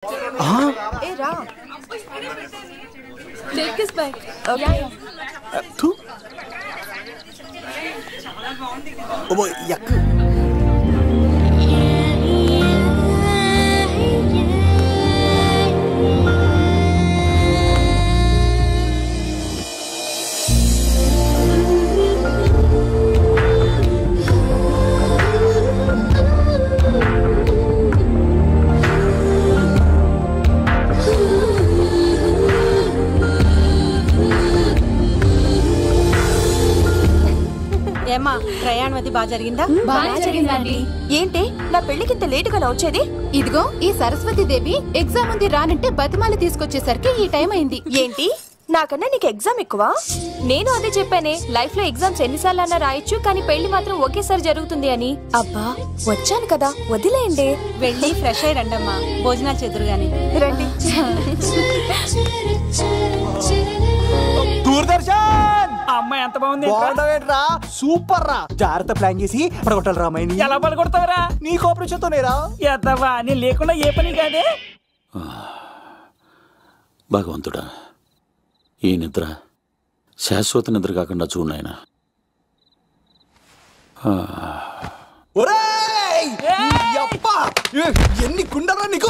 ఏ రా take this by okay ఓ యక్ ఏమా ప్రయాణం అది బాగా జరిగిందా? బాగా జరిగిందండి. ఏంటి నా పెళ్లికి ఇంత లేటుగా వచ్చేది? ఇదిగో ఈ సరస్వతి దేవి ఎగ్జామ్ ఉంది రానంటే బతిమాల తీసుకొచ్చేసరికి ఈ టైం అయింది. ఏంటి నాకన్నా నీకు ఎగ్జామ్ ఎక్కువ? నేను అదే చెప్పానే, లైఫ్ లో ఎగ్జామ్స్ ఎన్నిసార్లు అన్నా రాయొచ్చు, కానీ పెళ్లి మాత్రం ఒకేసారి జరుగుతుంది అని. అబ్బా వచ్చాను కదా వదిలేయండి. వెళ్ళి ఫ్రెష్ అయ్యి రండమ్మా, భోజనాలు చెదురు గాని రండి. దూరదర్శన్ అమ్మాయి ఎంత బాగుంది. బాగుండవేట్రా, సూపర్ రా. జాగ్రత్త ప్లాన్ చేసి పడగొట్టాలి రామాయణి. ఎలా పడగొడతావరా? నీ కోఆపరేషన్ తోనేరా. ఎద్దవా నీ లేకుండా ఏ పని కాదే. భగవంతుడా, ఈ నిద్ర శాశ్వత నిద్ర కాకుండా చూడాయన. ఎన్ని గుండెలరా నీకు?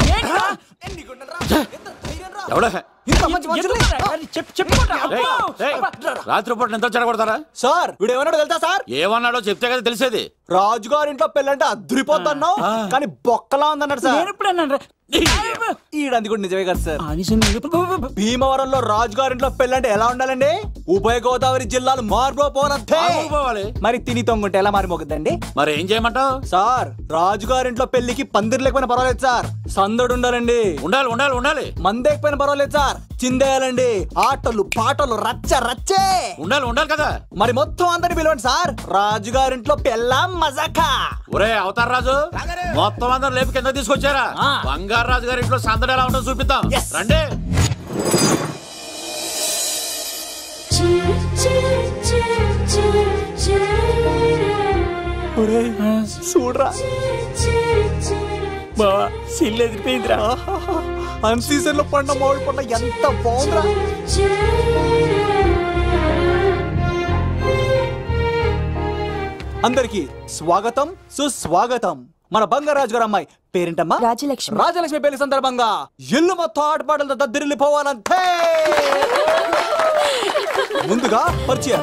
రాత్రిపూట నిద్ర చెడగొడతారా సార్? వీడు ఏమన్నాడో తెలుసా సార్? ఏమన్నాడో చెప్తే కదా తెలిసేది. రాజుగారింట్లో పెళ్ళంటే అద్దరిపోతున్నావు, కానీ బొక్కలా ఉందన్నాడు సార్. ఈడంది కూడా నిజమే కదా సార్. భీమవరంలో రాజుగారింట్లో పెళ్ళంటే ఎలా ఉండాలండి? ఉభయ గోదావరి జిల్లాలు మారిపోవాలి. మరి తిని తొంగుంటే ఎలా మారిపోతుందండి? మరి ఏం చేయమంటావు సార్? రాజుగారింట్లో పెళ్లికి పందిరి లేకపోయినా పర్వాలేదు సార్, సందడు ఉండాలండి. ఉండాలి ఉండాలి ఉండాలి. మందేకపోయినా పర్వాలేదు సార్, చిందేయాలండి. ఆటలు పాటలు రచ్చ రచ్చే ఉండాలి ఉండాలి కదా. మరి మొత్తం అందరిని పిలవండి సార్, రాజుగారింట్లో పెళ్ళాం మజాకా. ఒరే అవతార్ రాజు, మొత్తం అందరు లేపు కింద తీసుకొచ్చారా? బంగారు రాజు గారి ఇంట్లో సందడి ఎలా ఉంటుందో చూపిద్దాం రండి. చూడరా బావా, సిల్లు ఎదిరిపోయిందిరా. అన్ సీజన్ లో పండ మామిడి పండ ఎంత బాగుందిరా. అందరికి స్వాగతం సుస్వాగతం. మన బంగారాజు గారు అమ్మాయి పేరేంటమ్మా? రాజలక్ష్మి. రాజలక్ష్మి పెళ్లి సందర్భంగా ఇల్లు మొత్తం ఆటపాటలతో దద్దరిల్లిపోవాలంతే. ముందుగా పరిచయం.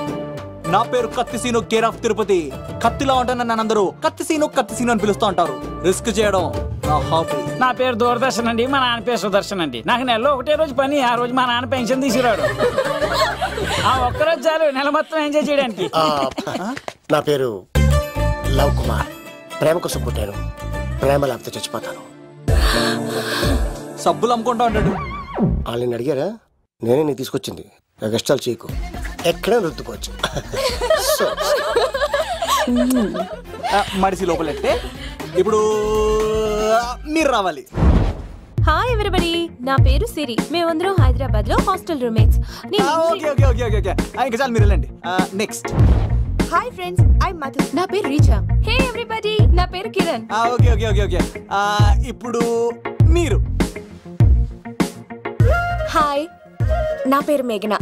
నా పేరు కత్తిసీను, కేర్ ఆఫ్ తిరుపతి. కత్తిలా ఉంటాను నన్ను అందరూ కత్తిసీను కత్తిసీను అని పిలుస్తూ ఉంటారు. రిస్క్ చేయడం నా హాబీ. నా పేరు దూరదర్శన్ అండి, మా నాన్న పేరు సుదర్శన్ అండి. నాకు నెలలో ఒకటే రోజు పని, ఆ రోజు మా నాన్న పెన్షన్ తీసుకురాడు. ఆ ఒక్కరోజు చాలు నెల మొత్తం ఎంజాయ్ చేయడానికి. నా పేరు లవ్ కుమార్. ప్రేమ కోసం పుట్టాను, ప్రేమ లేకపోతే చచ్చిపోతాను. సబ్బులు అమ్ముకుంటా ఉంటాడు. వాళ్ళని అడిగారా? నేనే నీకు తీసుకొచ్చింది. కష్టాలు చేయకు, ఎక్కడే రుద్దుకోవచ్చు. మడిసి లోపలెట్టే. ఇప్పుడు మీరు రావాలి. హాయ్ ఎవ్రీబడి, నా పేరు సిరి. మేమందరం హైదరాబాద్ లో hostel roommates. Okay okay okay okay. ఇంకా చాలు, మీరు వెళ్ళండి. Next. Hi friends, I Madhu. నా పేరు రీచా. హే ఎవ్రీబడి, నా పేరు Kiran. Okay okay okay okay. ఇప్పుడు మీరు. హాయ్, నా పేరు మేఘన.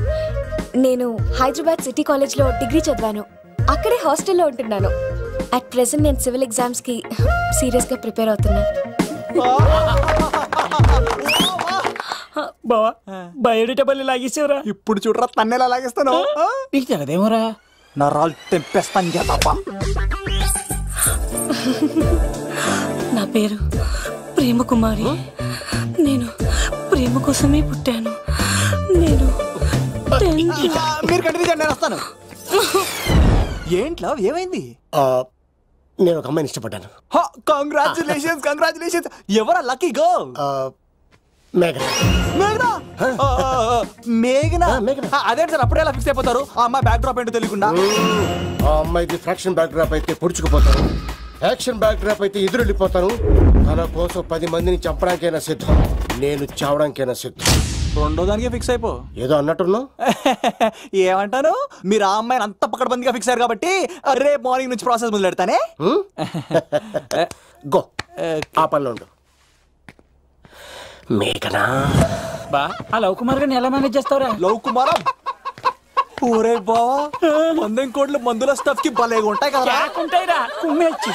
నేను హైదరాబాద్ సిటీ కాలేజ్లో డిగ్రీ చదివాను. అక్కడే హాస్టల్లో ఉంటున్నాను. అట్ ప్రెసెంట్ నేను సివిల్ ఎగ్జామ్స్ కి సీరియస్గా ప్రిపేర్ అవుతున్నాను. బావా, బయట పల్లి లాగేసేవరా. ఇప్పుడు చూడరా తన్నేలా లాగేస్తాను. నీకు తెగదేమోరా. నా రాళ్ళు తెంపేస్తాను చేతప్ప. నా పేరు ప్రేమ కుమారి. నేను ప్రేమ కోసమే పుట్టాను. నేను మీరు కంటిన్యూ చేయండి, నేను వస్తాను. ఏంట్లో ఏమైంది? నేను ఒక అమ్మాయిని ఇష్టపడ్డాను. Congratulations congratulations. ఎవరా లక్కీ గర్ల్? మేఘన. మేఘనా? మేఘనా? అదేంటి సార్ అప్పుడే ఎలా ఫిక్స్ అయిపోతారు? ఆ అమ్మాయి బ్యాక్ డ్రాప్ ఏంటో తెలియకుండా. ఆ అమ్మాయిది ఫ్రాక్షన్ బ్యాక్ డ్రాప్ అయితే పొడుచుకుపోతాను, యాక్షన్ బ్యాక్ డ్రాప్ అయితే ఎదురెళ్ళిపోతాను. తన కోసం 10 మందిని చంపడానికైనా సిద్ధం, నేను చావడానికైనా సిద్ధం. రెండో దానికి ఫిక్స్ అయిపో. ఏదో అన్నట్టున్నావు. ఏమంటాను? మీరు ఆ అమ్మాయిని అంత పకడ్బందీగా ఫిక్స్ అయ్యారు కాబట్టి రేపు మార్నింగ్ నుంచి ప్రాసెస్ మొదలు పెడతానే. గో, ఆ పనిలో ఉండు. మేఘనా బా ఆ లవ్ కుమార్ గారిని ఎలా మేనేజ్ చేస్తావురా? లవ్ కుమారం ఊరే బావా మందెం కోట్లు మందుల స్టఫ్ కి భలేగా ఉంటాయి కదా. ఉంటాయిరా కుమ్మేచ్చి.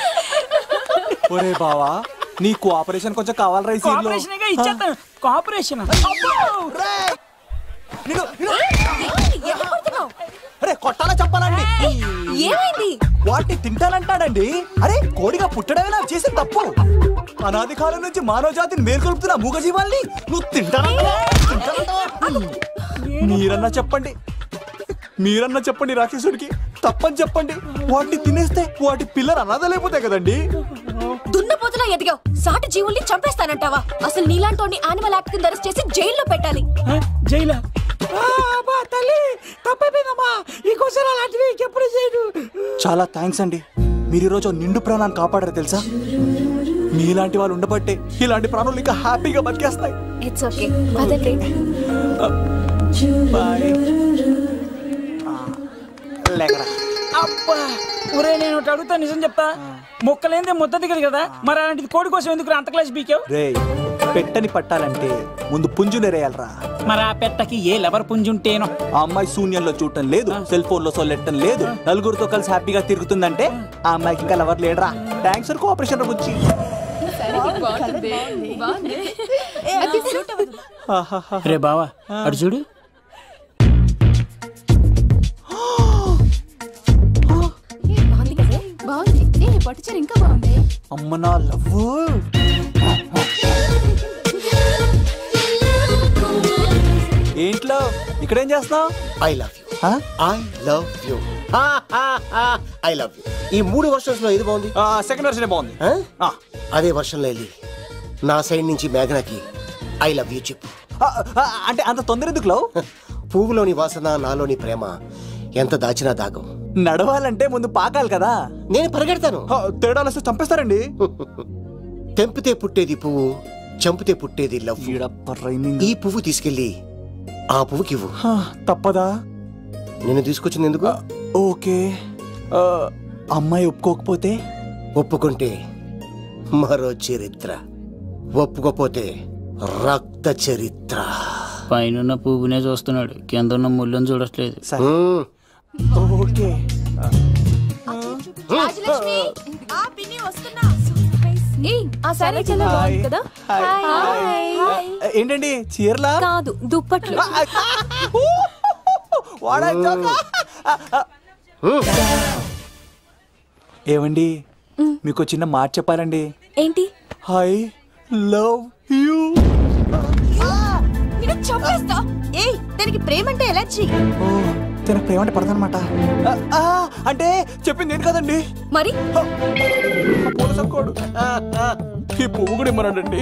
ఒరే బావా నీ కోఆపరేషన్ కొంచెం కావాలరా ఈ సీన్ లో. ఇచ్చేస్తాను కోఆపరేషన్. అరే కొట్టాలా చెప్పాలండి. ఏమైంది? వాటిని తింటానంటాడండి. అరే కోడిగా పుట్టడమే నాకు చేసిన తప్పు. అనాది కాలం నుంచి మానవ జాతిని మేల్కొల్పుతున్న మూగజీవాల్ని నువ్వు తింటానంటావా? మీరన్నా చెప్పండి రాక్షసుడికి తప్పని చెప్పండి. వాటిని తినేస్తే వాటి పిల్లలు అనాథలైపోతాయి కదండి. దున్నపోతులా ఎదిగావు, సాటి జీవుల్ని చంపేస్తానంటావా? అసలు నీలాంటి యానిమల్ యాక్ట్ కింద అరెస్ట్ చేసి జైల్లో పెట్టాలి. జైలా? చాలా థ్యాంక్స్ అండి. మీరు ఈరోజు నిండు ప్రాణాన్ని కాపాడారు తెలుసా. మీలాంటి వాళ్ళు ఉండబట్టే ఇలాంటి ప్రాణులు ఇంకా హ్యాపీగా బతికేస్తాయి. ఇట్స్ ఓకే పదండి. అబ్బా ఒరే నేను అడుగుతా నిజం చెప్తా. మొక్కలేందే ముద్ద దిగదు కదా, మరి అలాంటిది కోడి కోసం ఎందుకు అంత క్లాస్ బీకావు? రే పెట్టని పట్టాలంటే ముందు పుంజు నెరేయాలరా. మరి ఆ పెట్టకి ఏ లవర్ పుంజుంటేనో. ఆ అమ్మాయి శూన్యంలో చూడటం లేదు, సెల్ ఫోన్ లో సొల్లెట్టడం లేదు, నలుగురితో కలిసి హ్యాపీగా తిరుగుతుందంటే ఆ అమ్మాయికి ఇంకా లవర్ లేడరా. థ్యాంక్స్ ఫర్ కోఆపరేషన్ గురించి. రే బావా అడు చూడు. బాగుంది. పట్టుచీర ఇంకా బాగుంది. అమ్మ నా లవ్. ఏంట్లో ఇక్కడేం చేస్తున్నావు? I love you. I love you. I love you. ఈ 3 వర్షన్స్ లో ఏది బాగుంది? సెకండ్ వర్షన్ బాగుంది. అదే వర్షంలో వెళ్ళి నా సైడ్ నుంచి మేఘనాకి ఐ లవ్ యూ చెప్పు. అంటే అంత తొందర ఎందుకు లవ్? పువ్వులోని వాసన నాలోని ప్రేమ ఎంత దాచినా దాగం. నడవాలంటే ముందు పాకాలి కదా. నేను పరిగెడతాను. తేడాలు వస్తే చంపేస్తారండి. తెంపితే పుట్టేది పువ్వు, చంపితే పుట్టేది లవ్. ఈ పువ్వు తీసుకెళ్ళి ఆ పువ్వుకి ఇవ్వు. తప్పదా? నేను తీసుకొచ్చింది ఎందుకు? ఓకే. అమ్మాయి ఒప్పుకోకపోతే? ఒప్పుకుంటే మరో చరిత్ర, ఒప్పుకోపోతే రక్త చరిత్ర. పైన పువ్వునే చూస్తున్నాడు, కింద ఉన్న ముళ్ళని చూడట్లేదు. ఓకే. ఏంటండి చీరలా? కాదు దుప్పట్లు. ఏమండి మీకు చిన్న మాట చెప్పాలండి. ఏంటి? I love you. చంపేస్తా. ఏయ్ దానికి ప్రేమ అంటే ఎలర్జీ. తనకు ప్రేమ అంటే పడదనమాట. అంటే చెప్పింది ఏంటి కదండి. మరి ఈ పువ్వు కూడా ఇమ్మనండి.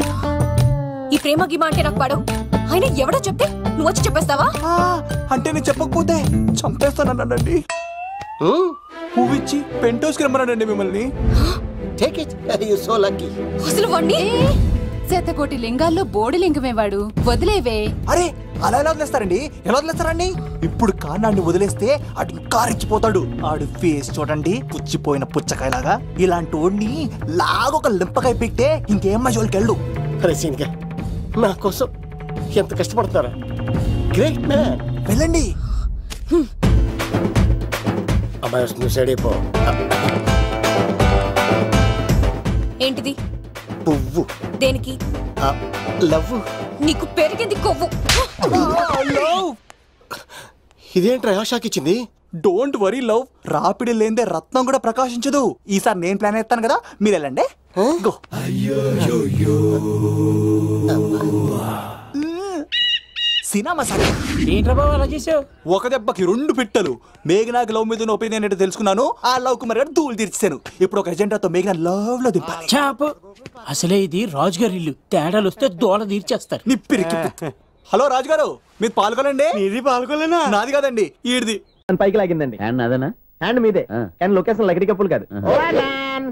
ఈ ప్రేమ గిమ అంటే నాకు పడవు. ఆయన ఎవడో చెప్తే నువ్వు వచ్చి చెప్పేస్తావా? అంటే నేను చెప్పకపోతే చంపేస్తానండి. పువ్వు ఇచ్చి పెంటోస్కి రమ్మనండి మిమ్మల్ని. అసలు వాణ్ణి శతకోటి లింగాల్లో బోడి లింగమే వాడు. వదిలేవే. అరే అలా ఎలా వదిలేస్తారండి? ఎలా వదిలేస్తారండి? ఇప్పుడు కాన్నాడిని వదిలేస్తే అటు ఇంకా రెచ్చిపోతాడు. ఆడు ఫేస్ చూడండి, పుచ్చిపోయిన పుచ్చకాయలాగా. ఇలాంటి వాడిని లాగొక లింపకాయ పెట్టే ఇంకేం మజోలికి వెళ్ళు. నా కోసం ఎంత కష్టపడతారా? Great man. వెళ్ళండి. అమ్మాయి వస్తుంది, సైడ్ అయిపో. ఏంటిది? పువ్వు. దేనికి? లవ్. నీకు పెరిగింది కొవ్వు. ఇదేంట్రా షాకిచ్చింది? Don't worry love. రాపిడి లేదే రత్నం కూడా ప్రకాశించదు. ఈసారి నేను ప్లాన్ ఎత్తాను కదా, మీరు వెళ్ళండి. గో. సినిమా ఏంట్రా బాబు అలా చేసావు? ఒక దెబ్బకి 2 పిట్టలు. మేఘనాకి లవ్ మీద ఒపీనియన్ ఏంటో తెలుసుకున్నాను. ఆ లవ్ కుమార్ గారు ధూళి తీర్చాను. ఇప్పుడు ఒక ఎజెండాతో మేఘనా లవ్ లో దింపాలి. చాపు. అసలే ఇది రాజుగారి ఇల్లు, తేడాలు వస్తే దోళ తీర్చేస్తారు. నిప్పిరికి. హలో రాజుగారు, మీరు పాల్గొనండి. ఇది పాల్గొలేనా? నాది కాదండి, ఈడిది. పైకి లాగిందండి. అదేనా? హ్యాండ్ మీదే, కానీ లొకేషన్ లగడి కప్పులు కాదు.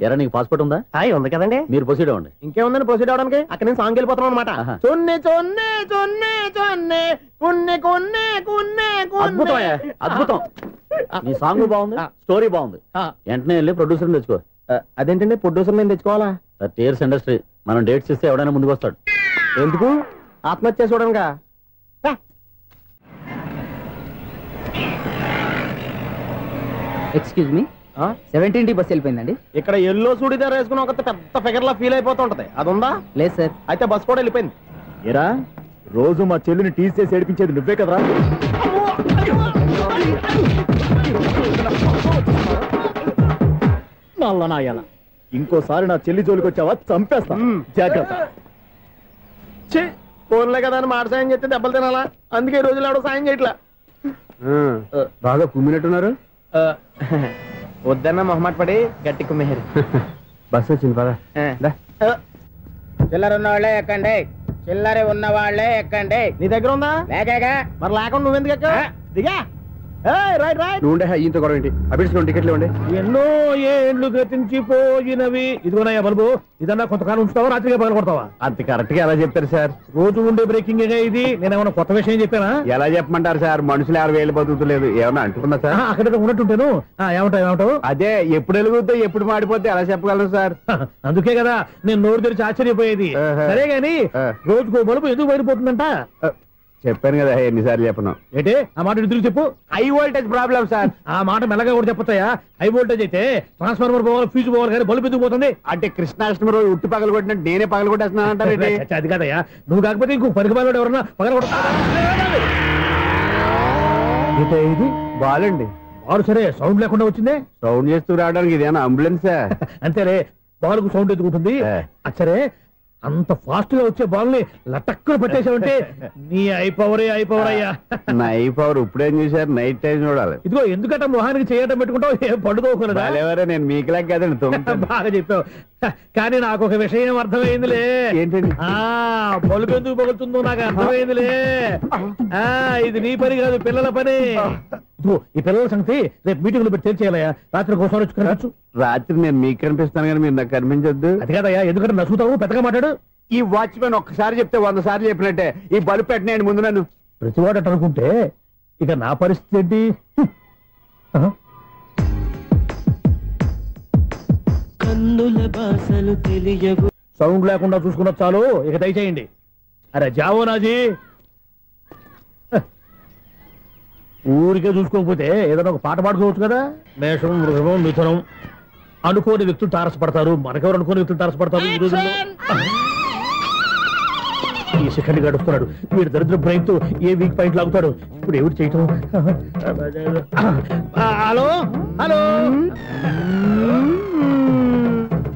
ఎరా నీకు పాస్పోర్ట్ ఉందా? ఉంది కదండి. మీరు ప్రొసీడ్ అవ్వండి. ఇంకేముందని ప్రొసీడ్ అవడానికి? అక్కడ నేను సాంగ్ వెళ్ళిపోతాం అనమాట. అద్భుతం, అద్భుతం. నీ సాంగ్ బాగుంది, స్టోరీ బాగుంది. వెంటనే వెళ్ళి ప్రొడ్యూసర్ తెచ్చుకో. అదేంటండి ప్రొడ్యూసర్ నేను తెచ్చుకోవాలా? 30 years ఇండస్ట్రీ. మనం డేట్స్ ఇస్తే ఎవడైనా ముందుకు వస్తాడు. ఎందుకు? ఆత్మహత్య చూడంగా. ఎక్స్క్యూజ్ మీ, 17D బస్ వెళ్ళిపోయిందండి. ఇక్కడ ఎల్లో చూడిదార్ వేసుకుని ఒక పెద్ద ఫిగర్ లా ఫీల్ అయిపోతుంటది, అది ఉందా? లేదు సార్. అయితే బస్ కూడా వెళ్ళిపోయింది. ఏరా రోజు మా చెల్లిని టీస్ చేసి ఏడిపించేది నువ్వే కదరా? నాయన ఇంకోసారి నా చెల్లి జోలికి వచ్చావా చంపేస్తా, జాగ్రత్త. ఫోన్లే కదా అని మాట సాయం చేస్తే దెబ్బలు తినాలా, అందుకే ఈ రోజులు ఎవడో సాయం చేయట్లా. బాగా కుమ్మినట్టున్నారు. వద్దన్న మొహమాట పడి గట్టి కుమ్మేరు. బస్సు వచ్చింది పద. చిల్లర ఉన్న వాళ్ళే ఎక్కండి, చిల్లర ఉన్న వాళ్ళే ఎక్కండి. నీ దగ్గర ఉందా? లేకేగా. మరి లేకుండా నువ్వెందుకు ఎక్కావు? దిగా. Right right. నువ్వు ఈయంతో గొడవ ఏంటి? అభిడ్చుకోండి, టికెట్లు ఇవ్వండి. ఎన్నో ఏండ్లు గతించిపోయినవి. ఇదిగోనయ్యా బల్బు, ఇదన్నా కొంతకాలం ఉంచుతావా, రాత్రిగా పగల కొడతావా? అంత కరెక్ట్ గా ఎలా చెప్తారు సార్? రోజు ఉండే బ్రేకింగ్ ఇది. నేనేమన్నా కొత్త విషయం చెప్పానా? ఎలా చెప్పమంటారు సార్? మనుషులు 60,000 బతుకుతలేదు, ఏమన్నా అంటున్నా సార్? అక్కడ ఉన్నట్టుంటాను. ఏమంటావు? అదే ఎప్పుడు వెలుగుద్దో ఎప్పుడు మాడిపోతే ఎలా చెప్పగలను సార్? అందుకే కదా నేను నోరు తెరిచి ఆశ్చర్యపోయేది. సరే గాని రోజుకో బల్బు ఎందుకు బయటపోతుందంట? చెప్పాను కదా, ఎన్నిసార్లు చెప్పను. ఏంటి ఆ మాట ఎదురు చెప్పు. High voltage problem sir. ఆ మాట మెల్లగా కూడా చెప్పొచ్చాయా? హై వోల్టేజ్ అయితే ట్రాన్స్ఫార్మర్ పోవాలి, ఫ్యూజ్ పోవాలి, కానీ బల్బు ఎందుకు పోతుంది? అంటే కృష్ణాష్టమి రోజు ఉట్టి పగలు కొట్టినట్టు నేనే పగలు కొట్టేస్తున్నాను అంటారు. అది కాదయ్యా, నువ్వు కాకపోతే ఇంకో పనికి బాగా ఎవరన్నా పగల కొడతా. ఇది బాలండి. బాలు సరే, సౌండ్ లేకుండా వచ్చిందే. సౌండ్ చేస్తూ రావడానికి ఇదేనా అంబులెన్సా? అంతేలే, బాలుకు సౌండ్ ఎదుగుతుంది. సరే, అంత ఫాస్ట్ గా వచ్చే బాల్ ని లటక్కులు పట్టేసావంటే నీ ఐపవర్ అయ్యా. నా ఐపవర్ ఇప్పుడేం చూసారు? నైట్ టైం చూడాలి. ఇదిగో ఎందుకంటే మొహానికి చేయడం పెట్టుకుంటావు, ఏం పండుకోకూడదా? నేను మీకులా కదండి. బాగా చెప్పావు. కానీ నాకు ఒక విషయం అర్థమైందిలే. ఏంటండి? బల్బు ఎందుకు పగులుతుందో నాకు అర్థమైందిలే. ఇది నీ పని కాదు, పిల్లల పని. ఇదిగో ఈ పిల్లల సంగతి రేపు మీటింగ్ లో పెట్టి తెలిసేయాలయ్యా. రాత్రి కోసం వచ్చి కనవచ్చు. రాత్రి నేను మీకు కనిపిస్తాను కానీ మీరు నాకు కనిపించొద్దు. అది కాదయ్యా, ఎందుకంటే నచ్చుతావు, పెద్దగా మాట్లాడు. ఈ వాచ్మెన్ ఒక్కసారి చెప్తే 100 సార్లు చెప్పినట్టే. ఈ బల్బు పెట్టినాయండి ముందు నన్ను. ప్రతివాడు అనుకుంటే ఇక నా పరిస్థితి ఏంటి? కన్నుల భాషలు తెలియవు. సౌండ్ లేకుండా చూసుకున్న చాలు, ఇక దయచేయండి. అరే జావో నాజీ, ఊరికే చూసుకోకపోతే ఏదైనా ఒక పాట పాడుకోవచ్చు కదా. మేషం, వృషభం, మిథునం అనుకోని వ్యక్తులు తారసపడతారు. మనకెవరు అనుకోని వ్యక్తులు తారసపడతారు ఈ రోజుల్లో. ఈ సెకండ్ గడుస్తున్నాడు వీడు దరిద్ర బ్రెయిన్ తో ఏ వీక్ పాయింట్ లాగుతాడు. ఇప్పుడు ఎవరు చేయటం? Hello hello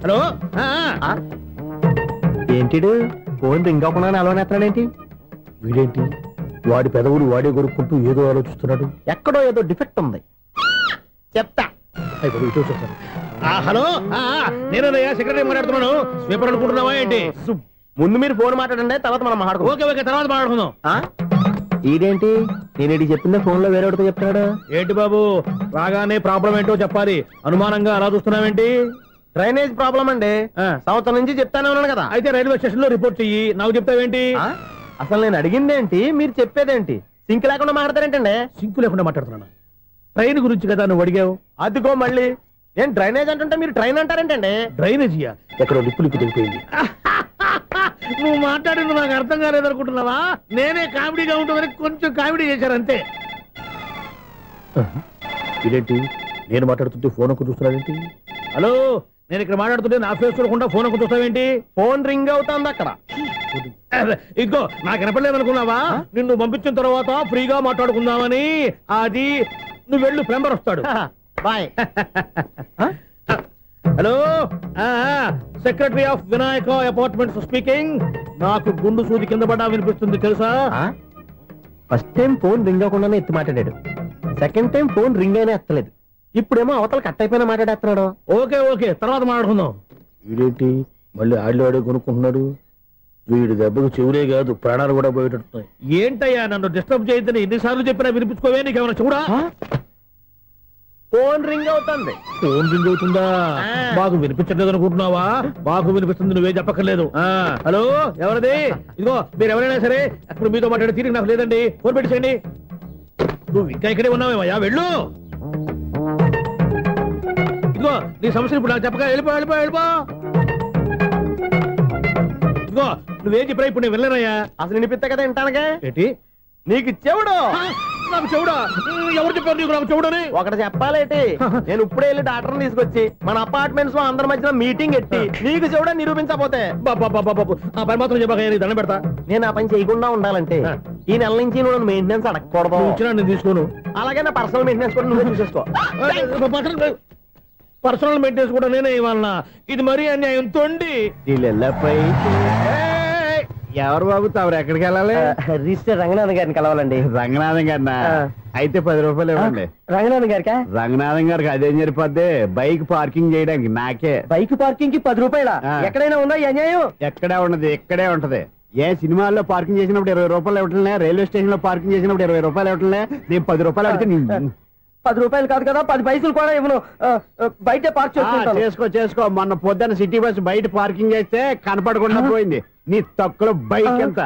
hello. ఏంటిడు ఫోన్ రింగ్ అవ్వకుండా అలవనేస్తాడేంటి? వీడేంటి వాడి పెదవులు వాడే కొరుక్కుంటూ ఏదో ఆలోచిస్తున్నాడు. ఎక్కడో ఏదో డిఫెక్ట్ ఉంది, చెప్తా. హలో, నేనయ్యా సెక్రటరీ మాట్లాడుతున్నాను. స్వీపర్ అనుకుంటున్నావా ఏంటి? ముందు మీరు ఫోన్ మాట్లాడండి, తర్వాత మనం మాట్లాడుకుందాం. ఓకే ఓకే, తర్వాత మాట్లాడుకుందాం. ఇదేంటి నేను చెప్పిందే ఫోన్ లో వేరేతో చెప్తున్నాడు ఏంటి బాబు? రాగానే ప్రాబ్లం ఏంటో చెప్పాలి. అనుమానంగా అలా చూస్తున్నావేంటి? డ్రైనేజ్ ప్రాబ్లం అండి, సంవత్సరం నుంచి చెప్తానే ఉన్నాను కదా. అయితే రైల్వే స్టేషన్ లో రిపోర్ట్ చెయ్యి, నాకు చెప్తావేంటి? అసలు నేను అడిగిందేంటి, మీరు చెప్పేదేంటి? సింక్ లేకుండా మాట్లాడతారేంటండి? సింక్ లేకుండా మాట్లాడుతున్నాను. ట్రైన్ గురించి కదా నువ్వు అడిగావు. అదిగో మళ్ళీ ఏం డ్రైనేజ్ అంటుంటే మీరు ట్రైన్ అంటారేంటండి? డ్రైనేజీయా? ఎక్కడో లిప్పు లిప్పు దిగిపోయింది. నువ్వు మాట్లాడింది నాకు అర్థం కాలేదనుకుంటున్నావా? నేనే కామెడీగా ఉంటుందని కొంచెం కామెడీ చేశారంతే. ఇదేంటి నేను మాట్లాడుతుంటే ఫోన్ ఒక్క చూస్తున్నావేంటి? హలో, నేను ఇక్కడ మాట్లాడుతుంటే నా ఫేస్ చూడకుండా ఫోన్ ఒక్క చూస్తావేంటి? ఫోన్ రింగ్ అవుతుంది అక్కడ. ఇంకో నాకు వినపడలేదు అనుకున్నావా? నిన్ను పంపించిన తర్వాత ఫ్రీగా మాట్లాడుకుందామని. అది నువ్వు వెళ్ళు, ప్లంబర్ వస్తాడు. Bye. Hello, secretary of Vinayaka apartments speaking. నాకు గుండు సూది కింద పడ్డా వినిపిస్తుంది తెలుసా? ఫస్ట్ టైం ఫోన్ రింగ్ అవ్వకుండానే ఎత్తి మాట్లాడాడు, సెకండ్ టైం ఫోన్ రింగ్ అయినా ఎత్తలేదు, ఇప్పుడేమో అవతల కట్ అయిపోయినా మాట్లాడేస్తున్నాడు. ఓకే ఓకే, తర్వాత మాట్లాడుకుందాం. వీడేంటి మళ్ళీ ఆడివాడే కొనుక్కుంటున్నాడు? వీడి దెబ్బకు చెవులే కాదు ప్రాణాలు కూడా పోయేటట్టున్నాయి. ఏంటయ్యా నన్ను డిస్టర్బ్ చేయొద్దని ఎన్నిసార్లు చెప్పినా వినిపించుకోవే? నీకేమైనా చూడా? ఫోన్ రింగ్ అవుతుంది. ఫోన్ రింగ్ అవుతుందా? మాకు వినిపించలేదు అనుకుంటున్నావా? మాకు వినిపిస్తుంది, నువ్వే చెప్పక్కర్లేదు. హలో, ఎవరిది? ఇదిగో మీరు ఎవరైనా సరే అప్పుడు మీతో మాట్లాడే తీరిక నాకు లేదండి, ఫోన్ పెట్టేసేయండి. నువ్వు ఇంకా ఇక్కడే ఉన్నావేమయ్యా, వెళ్ళు. ఇదిగో నీ సమస్యలు ఇప్పుడు నాకు చెప్పగా వెళ్ళిపో వెళ్ళిపో వెళ్ళిపో. ఇదిగో నువ్వేం చెప్పరా ఇప్పుడు నేను వెళ్ళానయ్యా. అసలు వినిపిస్తా కదా వింటానుగా. ఏంటి నీకు చెవుడు? నాకు చెవుడా? ఎవరు చెప్పారు నీకు నాకు చెవుడని? ఒకటి చెప్పాలేటి, నేను ఇప్పుడే వెళ్ళి డాక్టర్ని తీసుకొచ్చి మన అపార్ట్మెంట్స్ లో అందరి మధ్యన మీటింగ్ ఎట్టి నీకు చెవుడా నిరూపించకపోతే ఆ పని మాత్రం చెప్పక దండం పెడతా. నేను ఆ పని చేయకుండా ఉండాలంటే ఈ నెల నుంచి నువ్వు మెయింటెనెన్స్ అడగకూడదు. నేను తీసుకోను. అలాగే నా పర్సనల్ మెయింటెనెన్స్ కూడా నువ్వే చూసేసుకో. పర్సనల్ మెయింటెనెన్స్ కూడా నేనే ఇవ్వాలన్నా? ఇది మరీ అన్యాయం. తొండి ఎవరు బాబు తమరు ఎక్కడికి వెళ్ళాలి? రిజిస్టర్ రంగనాథన్ గారిని కలవాలండి. రంగనాథం గారినా? అయితే 10 రూపాయలు ఇవ్వండి. రంగనాథన్ గారికా? రంగనాథం గారికి అదేం సరిపోద్ది, బైక్ పార్కింగ్ చేయడానికి. నాకే బైక్ పార్కింగ్ కి 10 రూపాయల? ఎక్కడైనా ఉందా ఈ అన్యాయం? ఎక్కడే ఉండదు, ఇక్కడే ఉంటది. ఏ సినిమాల్లో పార్కింగ్ చేసినప్పుడు 20 రూపాయలు ఇవ్వట్లే, రైల్వే స్టేషన్ లో పార్కింగ్ చేసినప్పుడు 20 రూపాయలు ఇవ్వట్లే, నేను 10 రూపాయలు అడిగితే 10 రూపాయలు కాదు కదా, 10 పైసలు కూడా ఇవ్వను. బయట పార్క్ చేసుకో. మొన్న పొద్దున్న సిటీ బస్ బయట పార్కింగ్ చేస్తే కనపడకుండా పోయింది. నీ తక్కువ బైక్ ఎంత?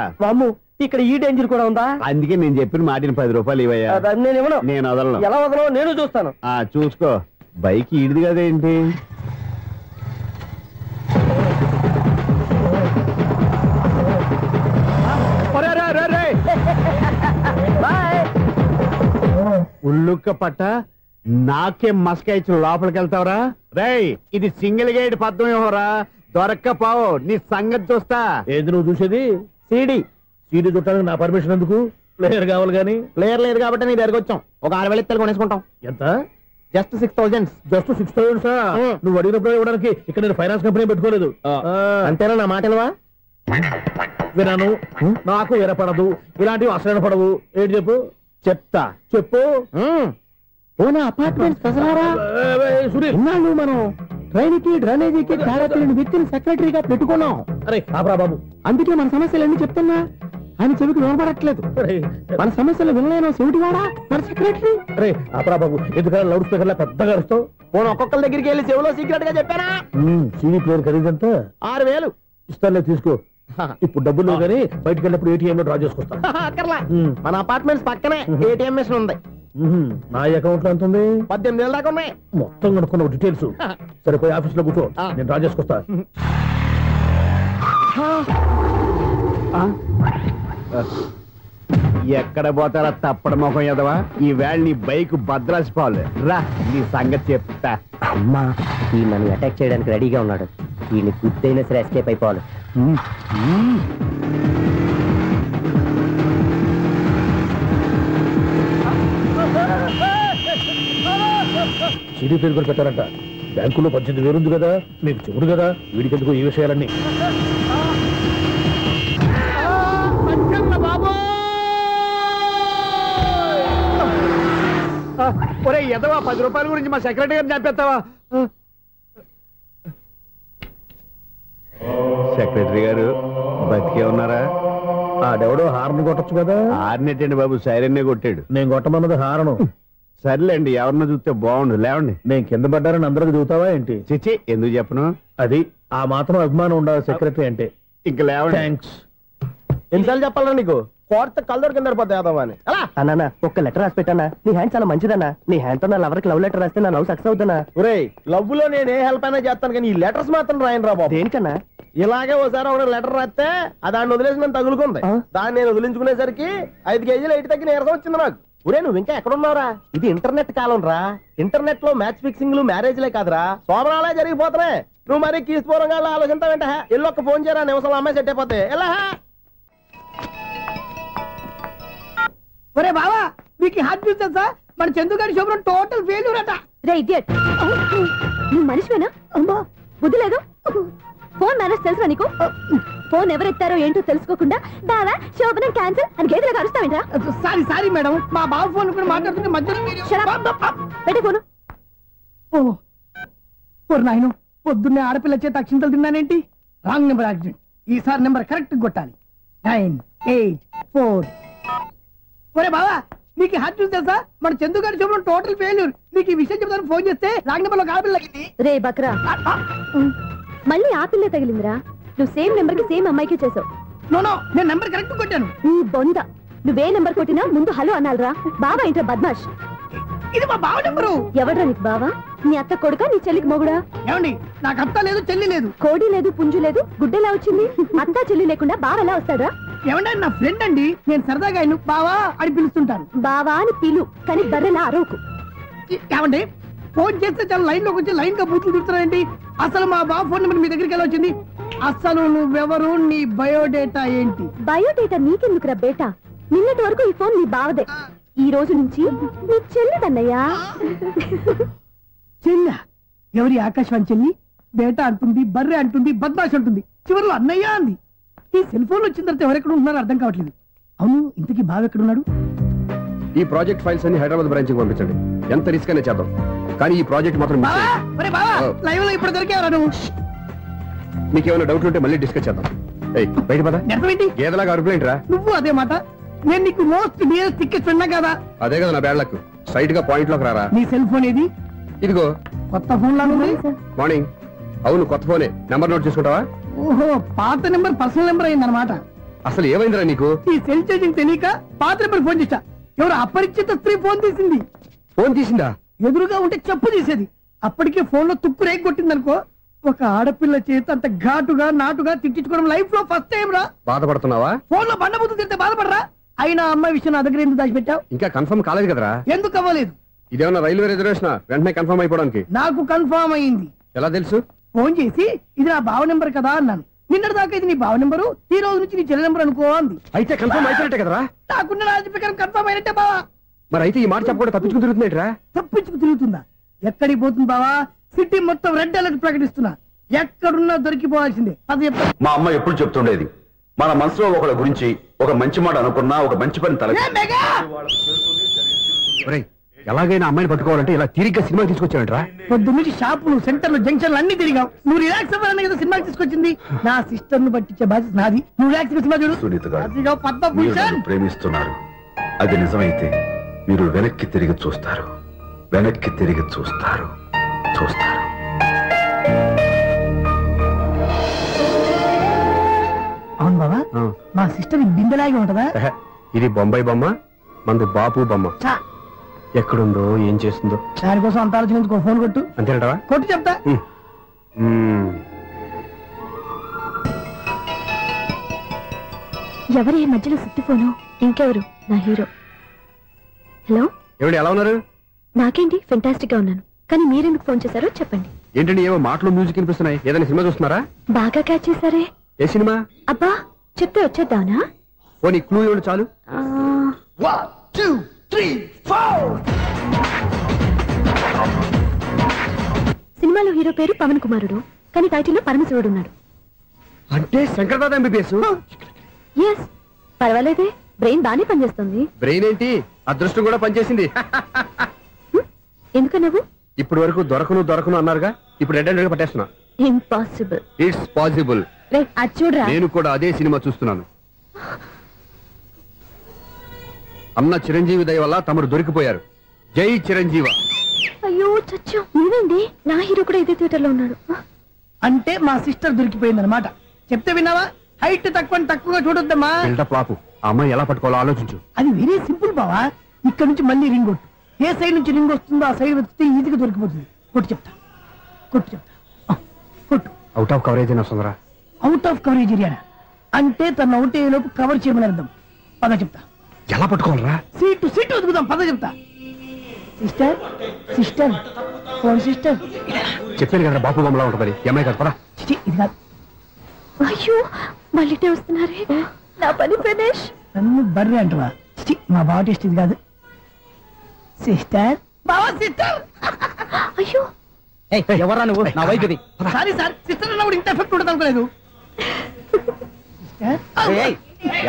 ఇక్కడ ఈ డేంజర్ కూడా ఉందా? అందుకే నేను చెప్పిన మాటిని 10 రూపాయలు ఇవ్వయ్యా. నేను ఇవ్వను. నేను వదలను. ఎలా వదలను? నేను చూస్తాను. చూసుకో. బైక్ ఈడిది కదేంటి? ఉల్లుక్క పట్ట నాకే మస్క ఇచ్చి లోపలికి వెళ్తావరా? రేయ్, ఇది సింగిల్ గేట్ పద్మం ఇవ్వరా, దొరక్కపోవు. నీ సంగతి చూస్తా. ఏది నువ్వు చూసేది? సీడీ చుట్టానికి నా పర్మిషన్ ఎందుకు? ప్లేయర్ కావాలి గానీ. ప్లేయర్ లేదు కాబట్టి నీ దగ్గరకు వచ్చాం. ఒక 6,000 ఇత్తలు కొనేసుకుంటాం. ఎంత? జస్ట్ 6,000. జస్ట్ 6,000? నువ్వు అడిగినప్పుడు ఇవ్వడానికి ఇక్కడ నేను ఫైనాన్స్ కంపెనీ పెట్టుకోలేదు. అంతేనా? నా మాటలువా? విన్నాను. నాకు ఎరపడదు, ఇలాంటివి అసలు పడవు. ఏంటి చెప్పు? చెప్తా. చెప్పు. అపార్ట్మెంట్స్ సురేష్, మనం ట్రైన్కి డ్రైనేజీకి తేడా తెలియని వ్యక్తిని సెక్రటరీగా పెట్టుకున్నాం. అరే ఆపరా బాబు, అందుకే మన సమస్యలన్నీ చెప్తున్నా. ఆయన చెవికి వినపడట్లేదు. మన సమస్యలు వినలేను చెవిటివాడా మన సెక్రటరీ. అరే ఆపరా బాబు, ఎందుకన్నా లౌడ్ స్పీకర్ లా పెద్దగా అరుస్తావు? పోను ఒక్కొక్కరి దగ్గరికి వెళ్ళి చెవిలో సీక్రెట్ గా చెప్పానా? CD player ఖరీదంతా 6,000. ఇస్తానులే, తీసుకో. ఇప్పుడు డబ్బులు లేవు కానీ బయటకు వెళ్ళినప్పుడు ఏటీఎం లో డ్రా చేసుకొస్తా. అక్కర్లా, మన అపార్ట్మెంట్స్ పక్కనే ఏటీఎం మిషన్ ఉంది. నా అకౌంట్ లో ఎంత ఉంది? 18,000 దాకా ఉన్నాయి. మొత్తం కనుక్కున్న డీటెయిల్స్. సరిపోయి ఆఫీస్ లో కూర్చో, నేను డ్రా చేసుకొస్తా. ఎక్కడ పోతారా తప్పడ మొహం ఎదవా? ఈ వేళ నీ బైక్ భద్రాసిపోవాలి. రా, నీ సంగతి చెప్తా. అమ్మా, ఈ నన్ను అటాక్ చేయడానికి రెడీగా ఉన్నాడు. ఈయన గుద్దైనా సరే ఎస్కేప్ అయిపోవాలి. సిడీ పేరు కూడా పెట్టారంట. బ్యాంకులో 18,000 ఉంది కదా, మీకు చెవుడు కదా, వీడికెందుకు ఈ విషయాలన్నీ? ఒరే ఎదవా, 10 రూపాయల గురించి మా సెక్రటరీ గారిని చంపేస్తావా? సెక్రటరీ గారు బతికే ఉన్నారా? ఆడెవడో హార్న్ కొట్టచ్చు కదా. హార్న్ ఏంటండి బాబు, సైరన్నే కొట్టాడు. నేను కొట్టమన్నది హారను. సర్లేండి, ఎవరన్నా చూస్తే బాగుండు. లేవండి. నేను కింద పడ్డారని అందరికి చూతావా ఏంటి? చిచ్చి, ఎందుకు చెప్పను? అది ఆ మాత్రం అభిమానం ఉండాలి సెక్రటరీ అంటే. ఇంక లేవండి. థ్యాంక్స్. ఎన్నిసార్లు చెప్పాలన్నా నీకు? కోర్త కల్దోడు కింద పడతాయి అని. అన్నా, ఒక్క లెటర్ రాసి పెట్టానా? నీ హ్యాండ్ చాలా మంచిదన్నా. నీ హ్యాండ్ తో నా లవర్కి లవ్ లెటర్ రాస్తే నా లవ్ సక్సెస్ అవుతానా? ఒరే, లవ్ లో నేను ఏ హెల్ప్ అయినా చేస్తాను కానీ ఈ లెటర్స్ మాత్రం రాయను రా బాబు. దేనికన్నా? ఇలాగే ఒకసారి ఒక లెటర్ రాస్తే దాన్ని వదిలేసి నన్ను తగులుకుంది. దాన్ని నేను వదిలించుకునేసరికి 5 కేజీలు 8 తగ్గి నీరసం వచ్చింది నాకు. ఒరే, నువ్వు ఇంకా ఎక్కడున్నావురా? ఇది ఇంటర్నెట్ కాలం రా. ఇంటర్నెట్ లో మ్యాచ్ ఫిక్సింగ్లు మ్యారేజ్లే కాదురా, సోమరాలే జరిగిపోతున్నాయి. నువ్వు మరి కీస్పూరంగా ఆలోచించావంటే ఎల్లు ఒక్క ఫోన్ చేయరా, నిమిషంలో అమ్మాయి సెట్ అయిపోతే. ఎలా? ఒరే బావా, మీకు హార్ట్ చూస్తా సార్, మన చందుగారి శుభ్రం టోటల్ ఫెయిల్యూర్ అట. రే ఇడియట్, నువ్వు మనిషివేనా? అమ్మా, బుద్ధి లేదు. ఫోన్ మేనేజ్ తెలుసా నీకు? ఫోన్ ఎవరెత్తారో ఏంటో తెలుసుకోకుండా బావా శోభనం క్యాన్సిల్ అని గేదెలకు అరుస్తావేంట్రా? సారీ మేడం, మా బావ ఫోన్ కూడా మాట్లాడుతుంటే మధ్యలో పెట్టే ఫోను. ఓ నాయను, పొద్దున్నే ఆడపిల్ల చేత అక్షింతలు తిన్నానేంటి? Wrong number accident. ఈసారి నెంబర్ కరెక్ట్ కొట్టాలి. 9, 8, 4. ఒరే బావా, నీకు హార్ట్ చూస్తే సార్, మన చందుగారి శుభ్రం టోటల్ ఫెయిల్యూర్. నీకు ఈ విషయం చెప్తాను ఫోన్ చేస్తే రాంగ్ నెంబర్ లో ఆడపిల్ల తగ్గింది. రే బక్రా, మళ్ళీ ఆ పిల్లే తగిలిందిరా. నువ్వు సేమ్ నెంబర్ కి సేమ్ అమ్మాయికే చేసావు. నో, నేను నెంబర్ కరెక్ట్ కొట్టాను. ఈ బొంద, నువ్వే నెంబర్ కొట్టినా ముందు హలో అనాలిరా. బాబా ఇంట్లో బద్మాష్. ఇది మా బావ నెంబరు. ఎవడ్రా నీకు బావా? నీ అత్త కొడుక, నీ చెల్లికి మొగుడా? ఏమండి, నాకు అత్త లేదు, చెల్లి లేదు. కోడి లేదు, పుంజు లేదు, గుడ్డెలా వచ్చింది? అత్త చెల్లి లేకుండా బావ ఎలా వస్తాడా? ఏమండి, నా ఫ్రెండ్ అండి, నేను సరదాగా ఆయన బావా అని పిలుస్తుంటాను. బావా అని పిలు, కానీ బర్రెలా అరవకు. ఏమండి, ఫోన్ చేస్తే చాలా లైన్ లోకి వచ్చి లైన్ గా బూతులు తిడుతున్నాయండి. అసలు మా బావ ఫోన్ నెంబర్ మీ దగ్గరికి ఎలా వచ్చింది? అసలు నువ్వెవరు, నీ బయోడేటా ఏంటి? బయోడేటా నీకెందుకురా బేటా? నిన్నటి వరకు ఈ ఫోన్ నీ బావదే, ఈ రోజు నుంచి నీ చెల్లిదన్నయ్యా. చెల్ల ఎవరి? ఆకాశవాణి చెల్లి. బేటా అంటుంది, బర్రె అంటుంది, బద్మాష్ అంటుంది, చివరిలో అన్నయ్య అంది. ఈ సెల్ ఫోన్ వచ్చిన తర్వాత ఎవరెక్కడ ఉంటున్నారో అర్థం కావట్లేదు. అవును, ఇంతకీ బావ ఎక్కడున్నాడు? ఈ ప్రాజెక్ట్ ఫైల్స్ అన్ని హైదరాబాద్ బ్రాంచ్ కి పంపించండి. ఎంత రిస్క్ అయినా చేద్దాం, కానీ ఈ ప్రాజెక్ట్ మాత్రం లైవ్ లో ఇప్పుడు దొరికేవరా నువ్వు? నీకేమైనా డౌట్ ఉంటే మళ్ళీ డిస్కస్ చేద్దాం. బయట పద. గేదలాగా అరుపులేంట్రా? నువ్వు అదే మాట. నేను నీకు మోస్ట్ డియరెస్ట్ టికెట్ విన్నా కదా. అదే కదా నా బ్యాడ్ లక్. స్ట్రైట్ గా పాయింట్ లోకి రారా. నీ సెల్ ఫోన్ ఏది? ఇదిగో. కొత్త ఫోన్ లాగా ఉంది. మార్నింగ్. అవును, కొత్త ఫోనే. నెంబర్ నోట్ చేసుకుంటావా? ఓహో, పాత నెంబర్ పర్సనల్ నెంబర్ అయిందన్నమాట. అసలు ఏమైందిరా నీకు? ఈ సెల్ చేసింగ్ తెలియక పాత నెంబర్ ఫోన్ చేశా. ఎవరు అపరిచిత స్త్రీ ఫోన్ తీసింది. ఫోన్ తీసిందా? ఎదురుగా ఉంటే చెప్పు తీసేది. అప్పటికే ఫోన్ లో తుక్కు రేగి కొట్టిందనుకో. ఒక ఆడపిల్ల చేత అంత ఘాటుగా నాటుగా తిట్టించుకోవడం లైఫ్ లో ఫస్ట్ టైం రా. బాధపడుతున్నావా? ఫోన్ లో బండబూతులు తింటే బాధపడరా? అయినా అమ్మాయి విషయం నా దగ్గర ఎందుకు దాచిపెట్టావు? ఇంకా కన్ఫర్మ్ కాలేదు కదరా. ఎందుకు అవ్వలేదు? ఇదేమన్నా రైల్వే రిజర్వేషన్? వెంటనే కన్ఫర్మ్ అయిపోవడానికి. నాకు కన్ఫర్మ్ అయింది. ఎలా తెలుసు? ఫోన్ చేసి ఇది నా బావ నెంబర్ కదా అన్నాను. నిన్నటి దాకా ఇది నీ బావ నెంబరు, ఈ రోజు నుంచి నీ చెల్లి నెంబర్ అనుకో అంది. అయితే కన్ఫర్మ్ అయిపోయినట్టే కదరా? నాకున్న రాజు ప్రకారం కన్ఫర్మ్ అయినట్టే బావా. మరి అయితే ఈ మాట చెప్పకుండా తప్పించుకు తిరుగుతున్నట్రా? తప్పించుకు తిరుగుతుందా? ఎక్కడికి పోతుంది బావా? సిటీ మొత్తం రెడ్ అలర్ట్ ప్రకటిస్తున్నా. ఎక్కడున్నా దొరికిపోవాల్సిందే. అది మా అమ్మ ఎప్పుడు చెప్తుండేది, మన మనసులో ఒకళ్ళ గురించి ఒక మంచి మాట అనుకున్నా ఒక మంచి పని తల. ఎలాగైనా అమ్మాయిని పట్టుకోవాలంటే ఇలా తిరిగ్గా సినిమా తీసుకొచ్చాడంట్రా. పొద్దున్నుంచి షాపులు, సెంటర్లు, జంక్షన్లు అన్ని తిరిగావు. నువ్వు రిలాక్స్ అవ్వాలని కదా సినిమాకి తీసుకొచ్చింది. నా సిస్టర్ ను పట్టించే బాధ్యత నాది. నువ్వు రిలాక్స్ సినిమా చూడు. సునీత గారు ప్రేమిస్తున్నారు. అది నిజమైతే మీరు వెనక్కి తిరిగి చూస్తారు, వెనక్కి తిరిగి చూస్తారు, చూస్తారు. అవును బాబా, మా సిస్టర్ బిందెలాగే ఉంటదా? ఇది బొంబాయి బొమ్మ, మంది బాపు బొమ్మ. ఎక్కడుందో ఏం చేస్తుందో దానికోసం అంత ఆలోచించుకో. ఫోన్ కొట్టు. అంతేనంటావా? కొట్టు చెప్తా. ఎవరి మధ్యలో సుత్తి ఫోను? ఇంకెవరు? నా హీరో. హలో, ఎవరు? ఎలా ఉన్నారు? నాకేంటి, ఫెంటాస్టిక్ గా ఉన్నాను. కానీ మీరెందుకు ఫోన్ చేశారో చెప్పండి. ఏంటండి ఏవో మాటలు మ్యూజిక్ వినిపిస్తున్నాయి? ఏదైనా సినిమా చూస్తున్నారా? బాగా క్యాచ్ చేశారే. ఏ సినిమా? అబ్బా, చెప్తే వచ్చేద్దానా? ఓ నీ క్లూ ఇవ్వండి చాలు. 1 2 3 4. సినిమాలో హీరో పేరు పవన్ కుమారుడు, కానీ టైటిల్లో పరమశివుడు ఉన్నాడు. అంటే శంకర్దాదా ఎంబీబీఎస్? ఎస్, పర్వాలేదే, బ్రెయిన్ బానే పనిచేస్తుంది. బ్రెయిన్ ఏంటి, అదృష్టం కూడా పనిచేసింది. ఎందుకన్నావు? ఇప్పుడు వరకు దొరకను అన్నారుగా, ఇప్పుడు రెడ్ హ్యాండెడ్ గా పట్టేస్తున్నా. ఇంపాసిబుల్. It's possible. అది చూడరా. నేను కూడా అదే సినిమా చూస్తున్నాను. అన్న చిరంజీవి దయ వల్ల తమరు దొరికిపోయారు. జై చిరంజీవ. అయ్యో చచ్చా, నీవేంటి? నా హీరో కూడా ఇదే థియేటర్ లో ఉన్నాడు. అంటే మా సిస్టర్ దొరికిపోయింది అనమాట. చెప్తే విన్నావా? హైట్ తక్కువగా చూడొద్దమ్మా. పాపు, ఆ అమ్మాయి ఎలా పట్టుకోవాలో ఆలోచించు. అది వెరీ సింపుల్ బావా. ఇక్కడ నుంచి మళ్ళీ రింగ్ కొట్టు. ఏ సైడ్ నుంచి రింగ్ వస్తుందో ఆ సైడ్ వెతికితే ఈజీగా దొరికిపోతుంది. కొట్టు చెప్తా. కొట్టు. అవుట్ ఆఫ్ కవరేజ్ అయినా వస్తుందరా? అవుట్ ఆఫ్ కవరేజ్ ఏరియా అంటే తన అవుట్ అయ్యే లోపు కవర్ చేయమని అర్థం. పద చెప్తా. ఎలా పట్టుకోవాలరా? సీటు వెతుకుదాం. పద చెప్తా. Sister phone sister. చెప్పాను కదా బాపు బొమ్మలా ఉంటుంది. అమ్మాయి కదా, పదా. ఇది కాదు. అయ్యో, మళ్ళీ వస్తున్నారే. నా పని ఫినిష్. నన్ను బర్రె అంటవా? మా బావ టెస్ట్ ఇది కాదు. సిస్టర్, బావా సిస్టర్. అయ్యో, ఎవరా నువ్వు? నా వైపు ఇది. సారీ సార్, సిస్టర్ అన్నప్పుడు ఇంత ఎఫెక్ట్ ఉండదు అనుకోలేదు.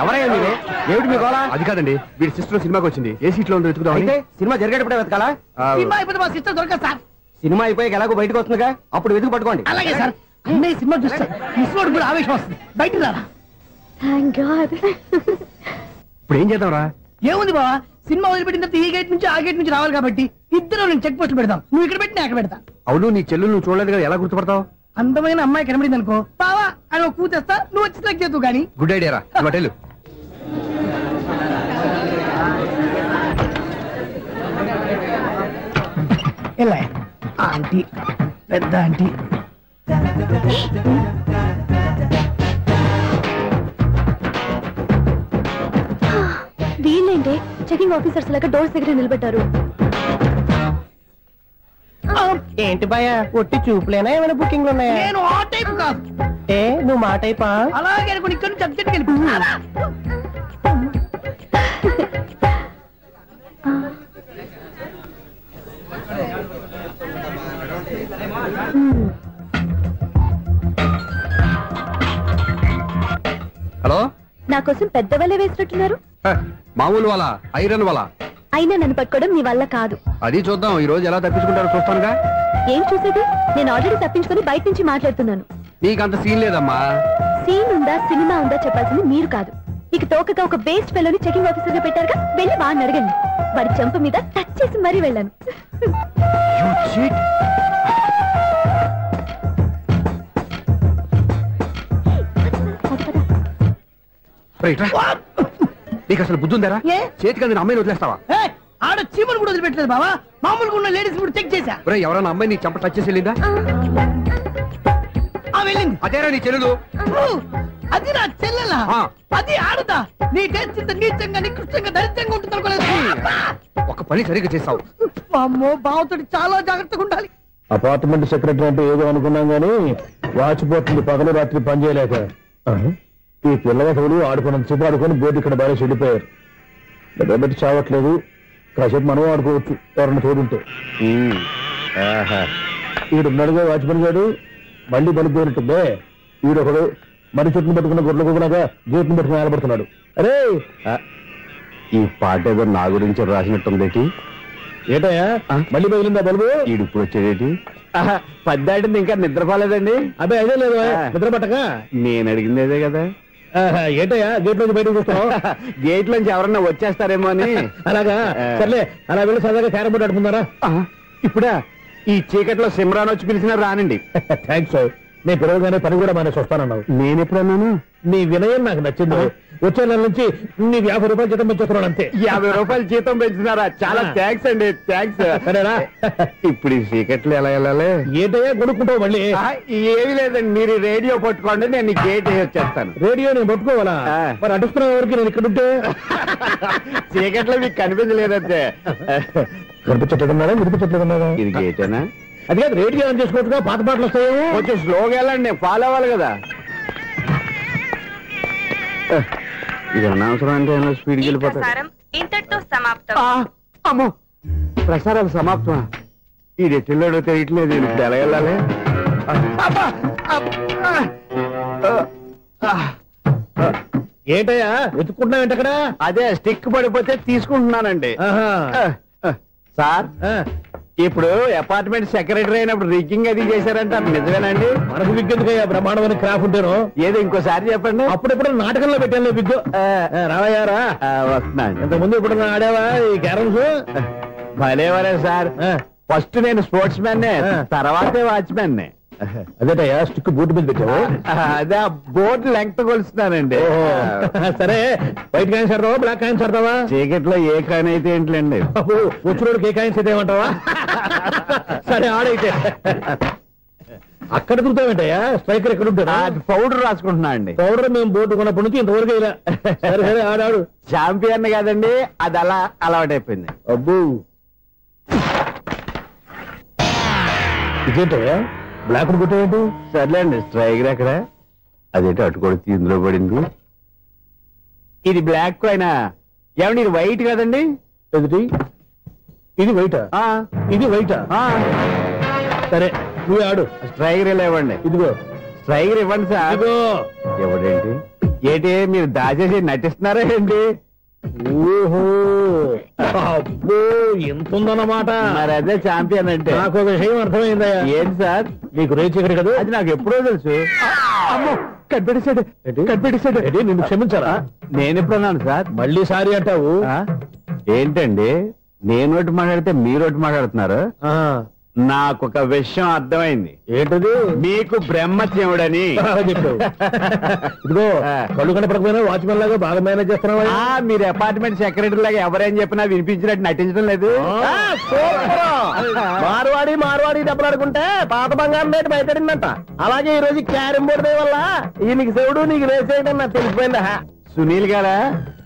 ఎవరయ్యా మీరే? ఏమిటి మీ గోళ? అది కాదండి, వీడి సిస్టర్ సినిమాకి వచ్చింది. ఏ సీట్ లో ఉందో వెతుకుదాం. అయితే సినిమా జరిగేటప్పుడే వెతకాలా? సినిమా అయిపోతే మా సిస్టర్ దొరకదు సార్. సినిమా అయిపోయాక ఎలాగో బయటకు వస్తుందిగా, అప్పుడు వెతుకు పట్టుకోండి. అలాగే సార్. అన్నయ్య సినిమా చూస్తారు, మిస్ వాడు కూడా ఆవేశం వస్తుంది. బయటికి రారా. Thank God. ఇప్పుడు ఏం చేద్దాంరా? ఏముంది బావా, సినిమా వదిలిపెట్టిన తర్వాత ఈ గేట్ నుంచి ఆ గేట్ నుంచి రావాలి కాబట్టి ఇద్దరు నేను చెక్ పోస్ట్ పెడతాం. నువ్వు ఇక్కడ పెట్టి నేను అక్కడ పెడతా. అవును, నీ చెల్లెలు నువ్వు చూడలేదు కదా, ఎలా గుర్తుపడతావు? అందమైన అమ్మాయి కనబడింది అనుకో, బావా అని ఒక కూతేస్తా, నువ్వు వచ్చి సెలెక్ట్ చేద్దు. కానీ గుడ్ ఐడియా రా. హోటల్ ఆంటీ పెద్ద ఆంటీ. వీళ్ళేంటి చెకింగ్ ఆఫీసర్స్ లాగా డోర్స్ దగ్గర నిలబెట్టారు? ఏంటి భయ ఒట్టి చూపులేనా ఏమైనా బుకింగ్లు ఉన్నాయా? నేను ఆ టైప్ కాదు. ఏ నువ్వు మా టైపా? అలాగే అనుకుని ఇక్కడ నుంచి అర్జెంట్కి వెళ్ళిపో. హలో, నా కోసం పెద్ద వల వేసినట్టున్నారు. మామూలు వాళ్ళ ఐరన్ వాళ్ళ అయినా నన్ను పట్టుకోవడం మీ వల్ల కాదు. అది చూద్దాం ఈ రోజు ఎలా తప్పించుకుంటారో చూస్తానుగా. ఏం చూసేది? నేను ఆల్రెడీ తప్పించుకొని బయట నుంచి మాట్లాడుతున్నాను. నీకంత సీన్ లేదమ్మా. సీన్ ఉందా సినిమా ఉందా చెప్పాల్సింది మీరు కాదు. నీకు తోకగా ఒక బేస్ట్ ఫెలోని చెకింగ్ ఆఫీసర్ గా పెట్టారుగా, వెళ్ళి వాడిని అడగండి. వాడి చెంప మీద టచ్ చేసి మరీ వెళ్ళాను. నీకు అసలు బుద్ధి ఉందారా? చేతికి అందిన అమ్మాయిని వదిలేస్తావా? ఆడ చీమలు కూడా వదిలిపెట్టలేదు బావా. మామూలుగా ఉన్న లేడీస్ కూడా చెక్ చేశా. ఎవరైనా అమ్మాయి నీ చెంప టచ్ చేసి వెళ్ళిందా? వెళ్ళింది. అదేరా నీ చెల్లెలు? అది నా చెల్లెలా? అది ఆడదా? నీ టేస్ట్ ఇంత నీచంగా నికృష్టంగా దరిద్రంగా ఉంటుంది అనుకోలేదు. ఒక పని సరిగ్గా చేస్తావు. అమ్మో బావతోటి చాలా జాగ్రత్తగా ఉండాలి. అపార్ట్మెంట్ సెక్రటరీ అంటే ఏదో అనుకున్నాం గానీ వాచిపోతుంది పగలు రాత్రి పని చేయలేక. ఈ పిల్లవాడు ఆడుకున్నంత సేపు ఆడుకొని బోర్డు ఇక్కడ బాగా చెడిపోయారు. నిలబెట్టి చావట్లేదు. కాసేపు మనం ఆడుకోవచ్చు ఎవరన్నా తోడుంటే. ఈడున్నాడుగా వాచ్మెన్ గారు, మళ్ళీ బలిపోయినట్టుందే. ఈడొకడు మరి చెట్టును పట్టుకున్న గొడ్ల కుక్కలాగా గేట్ను పట్టుకుని నిలబడుతున్నాడు. అరే ఈ పాట ఏదో నా గురించి రాసినట్టుందేటి. ఏటయ్యా మళ్ళీ పగిలిందా బలుబు? ఈడు ఇప్పుడు వచ్చేదేటి? పద్దాటింది ఇంకా నిద్రపోలేదండి. అదే అదే లేదు నిద్ర పట్టక. నేను అడిగింది అదే కదా. ఏటయ్యా గేట్ నుంచి బయటకు వస్తావు? గేట్ నుంచి ఎవరన్నా వచ్చేస్తారేమో అని. అలాగా సర్లే, అలా వెళ్ళి సరదాగా క్యారం బోర్డు ఆడుకున్నారా? ఇప్పుడా ఈ చీకట్లో సిమ్రాన్ వచ్చి పిలిచినా రానండి. థ్యాంక్స్. నేను పిలవగానే పని కూడా మానేసి వస్తానన్నావు. నేను ఎప్పుడన్నాను? నీ వినయం నాకు నచ్చింది. వచ్చే నెల నుంచి నీకు 50 రూపాయలు జీతం పెంచుతున్నాడు అంతే. 50 రూపాయలు జీతం పెంచుతున్నారా? చాలా థ్యాంక్స్ అండి. థ్యాంక్స్. ఇప్పుడు ఈ చీకట్లు ఎలా వెళ్ళాలి? ఏంటయ్యా కొనుక్కుంటావు మళ్ళీ? ఏమి లేదండి, మీరు రేడియో పట్టుకోండి, నేను గేట్ వేసి వచ్చేస్తాను. రేడియో నేను పట్టుకోవాలా? మరి అడుస్తున్నా ఎవరికి నేను ఇక్కడ ఉంటే? చీకట్లో మీకు కనిపించలేదంటే. కనిపించట్లేదన్నారా వినిపించట్లేదన్నారా? ఇది గేటేనా? అది కాదు, రేడియో ఆన్ చేసుకోవచ్చుగా, పాత పాటలు వస్తాయేమో. కొంచెం స్లోగా వెళ్ళండి, నేను ఫాలో అవ్వాలి కదా. ఇది అనవసరం అంటే స్పీడ్కి వెళ్ళిపోతారు. ఇంతటితో సమాప్తం. అమ్మో, ప్రసారాలు సమాప్తమా? ఈ రెట్టిల్లోడో తెలియట్లేదు. ఇప్పుడు ఎలా వెళ్ళాలి? ఏంటయ్యా వెతుక్కుంటున్నావు ఏంటక్కడ? అదే స్టిక్ పడిపోతే తీసుకుంటున్నానండి. సార్, ఇప్పుడు అపార్ట్మెంట్ సెక్రటరీ అయినప్పుడు రిగ్గింగ్ అది చేశారంటే నిజమేనండి? మనకు విగ్గెందుకయ్యా, బ్రహ్మాండమైన క్రాఫ్ ఉంటాను. ఏదో ఇంకోసారి చెప్పండి. అప్పుడెప్పుడు నాటకంలో పెట్టాను విగ్గు. రావయ్యారా? వస్తున్నాను. ఇంతకుముందు ఇప్పుడు ఆడావా ఈ క్యారమ్స్? భలేవరే సార్. ఫస్ట్ నేను స్పోర్ట్స్ మ్యాన్, తర్వాతే వాచ్మెన్. అదేటయ్యా స్టిక్ బోర్డు మీద పెట్టావు? అదే బోర్డు లెంగ్త్ కొలుస్తున్నానండి. సరే, వైట్ కాయిన్స్ ఆడతావా బ్లాక్ కాయిన్స్ ఆడతావా? చీకట్లో ఏ కాయిన్ అయితే ఏంటండి, వచ్చినోడికి ఏ కాయిన్స్ అయితే ఏమంటావా? సరే ఆడైతే. అక్కడ దొరుకుతావేంటయ్యా? స్ట్రైకర్ ఎక్కడ ఉంటారా? పౌడర్ రాసుకుంటున్నా అండి. పౌడర్ మేము బోర్డు కొన్నప్పటి నుంచి ఇంతవరకు ఇలా. సరే సరే ఆడాడు. ఛాంపియన్ కాదండి, అది అలా అలవాటైపోయింది. అబ్బో, ఇదేంటయ్యా బ్లాక్ కొట్టేంటి? సర్లేండి, స్ట్రైకర్ ఎక్కడ? అదేంటి అటుకొడితే ఇందులో పడింది. ఇది బ్లాక్ అయినా ఏమండి, ఇది వైట్ కదండి? ఎదుటి ఇది వైటా? ఇది వైటా? సరే నువ్వే ఆడు. స్ట్రైకర్ ఇలా ఇవ్వండి. ఇదిగో స్ట్రైకర్ ఇవ్వండి సార్. ఎవడేంటి ఏంటి మీరు దాచేసి నటిస్తున్నారా ఏంటి? ఓహో, అబ్బో ఎంత ఉందన్నమాట. మరి అదే ఛాంపియన్ అంటే. నాకు ఒక విషయం అర్థమైందయ్యా. ఏంటి సార్? నీకు రేచి ఇక్కడ కదా? అది నాకు ఎప్పుడో తెలుసు. అమ్మో, కనిపెట్టేశాడు. నిన్ను క్షమించారా? నేను ఎప్పుడన్నాను సార్? మళ్ళీ సారీ అంటావు ఏంటండి? నేను ఒకటి మాట్లాడితే మీరు ఒకటి మాట్లాడుతున్నారు. నాకు ఒక విషయం అర్థమైంది. ఏంటది? మీకు బ్రహ్మత్యముడని చెప్పావు. ఇదిగో కళ్ళు కనపడకపోయినా వాచ్మెన్ లాగా బాగా మేనేజ్ చేస్తున్నావా? మీరు అపార్ట్మెంట్ సెక్రటరీ లాగా ఎవరేం చెప్పినా వినిపించినట్టు నటించడం లేదు. మార్వాడి దెబ్బలాడుకుంటే పాత బంగారం రేటు బయటడిందంట. అలాగే ఈ రోజు క్యారం బోర్డు వల్ల ఈయనకి శివుడు నీకు రేసేయడం నాకు తెలిసిపోయిందా. సునీల్ గారా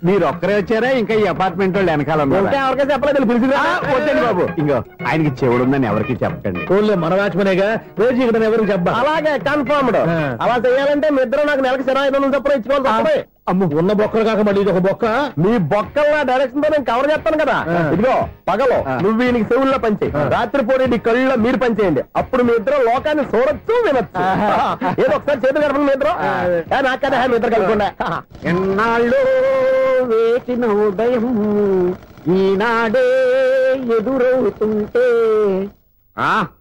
మీరు ఒక్కరే వచ్చారా? ఇంకా ఈ అపార్ట్మెంట్ వాళ్ళు వెనకాల ఎవరికీ చెప్పలేదు, పిలిచిరా. వద్దండి బాబు, ఇంకో ఆయనకి చెవుడు ఉందని ఎవరికి చెప్పకండి. మన వాచ్మనేగా రోజు ఇక్కడ ఎవరికి చెప్పా. అలాగే కన్ఫర్మ్డ్. అలా చేయాలంటే మీ ఇద్దరు నాకు నెలకి 25,000 చొప్పున ఇచ్చుకోవాలి. అమ్మ ఉన్న బొక్కలు కాక మళ్ళీ ఇది ఒక బొక్క. మీ బొక్కల డైరెక్షన్ తో నేను కవర్ చేస్తాను కదా. ఇదిగో పగలో నువ్వు ఈయనకి చెవుల్లో పనిచేయి, రాత్రి పూట నీ కళ్ళలో మీరు పనిచేయండి. అప్పుడు మీ ఇద్దరు లోకాన్ని చూడొచ్చు వినొచ్చు. ఏదో ఒకసారి చేతులు కలపండి మీ ఇద్దరు. నాకు కదా మీ ఇద్దరు కలుపుకుండా. ఎన్నాళ్ళు వేచిన ఉదయం ఈనాడే ఎదురవుతుంటే.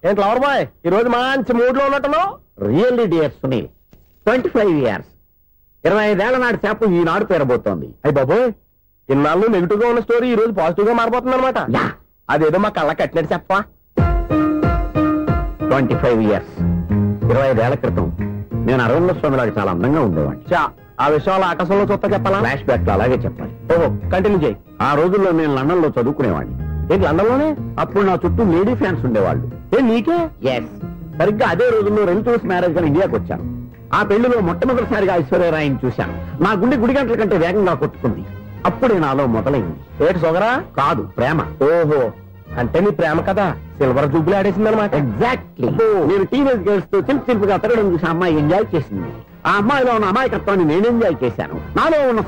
ఏంటి లవర్ బాయ్ ఈ రోజు మంచి మూడ్ లో ఉన్నట్టున్నావు? రియల్లీ డియర్ సునీల్, 25 years 25 ఏళ్ల నాటి చేప ఈనాడు పేరబోతోంది. అయ్యి బాబోయ్, ఇన్నాళ్ళు నెగిటివ్ గా ఉన్న స్టోరీ ఈ రోజు పాజిటివ్ గా మారిపోతుంది అనమాట. అదేదో మా కళ్ళ కట్టినట్టు చెప్పా. 25 years 25 ఏళ్ల క్రితం నేను అరవింద స్వామిలాగా చాలా అందంగా ఉండేవాడిని. ఆ విషయాలు ఆకాశంలో చూస్తా చెప్పాలా? ఫ్లాష్ బ్యాక్ లో అలాగే చెప్పాలి. ఓహో, కంటిన్యూ చేయి. ఆ రోజుల్లో నేను లండన్ లో చదువుకునేవాడిని. ఏంటి లండన్ లోనే? అప్పుడు నా చుట్టూ లేడీ ఫ్యాన్స్ ఉండేవాళ్ళు. నీకే? ఎస్, సరిగ్గా అదే రోజుల్లో రిలేటివ్స్ మ్యారేజ్ గా ఇండియాకి వచ్చాను. ఆ పెళ్లిలో మొట్టమొదటిసారిగా ఐశ్వర్యరాయని చూశాను. నా గుండె గుడి గంటల కంటే వేగంగా కొట్టుకుంది. అప్పుడే నాలో మొదలైంది. ఏటి సొగరా? కాదు, ప్రేమ. ఓహో, అంటే నీ ప్రేమ కదా సిల్వర్ జూబ్లీ ఆడేసింది అనమాట. ఎగ్జాక్ట్లీ. నేను టీనేజ్ గర్ల్స్ తో చిలుపుగా తిరగడం చూసి అమ్మాయి ఎంజాయ్ చేసింది. ఆ అమ్మాయిలో ఉన్న అమాయకత్వాన్ని నేను ఎంజాయ్ చేశాను. నాలో ఉన్న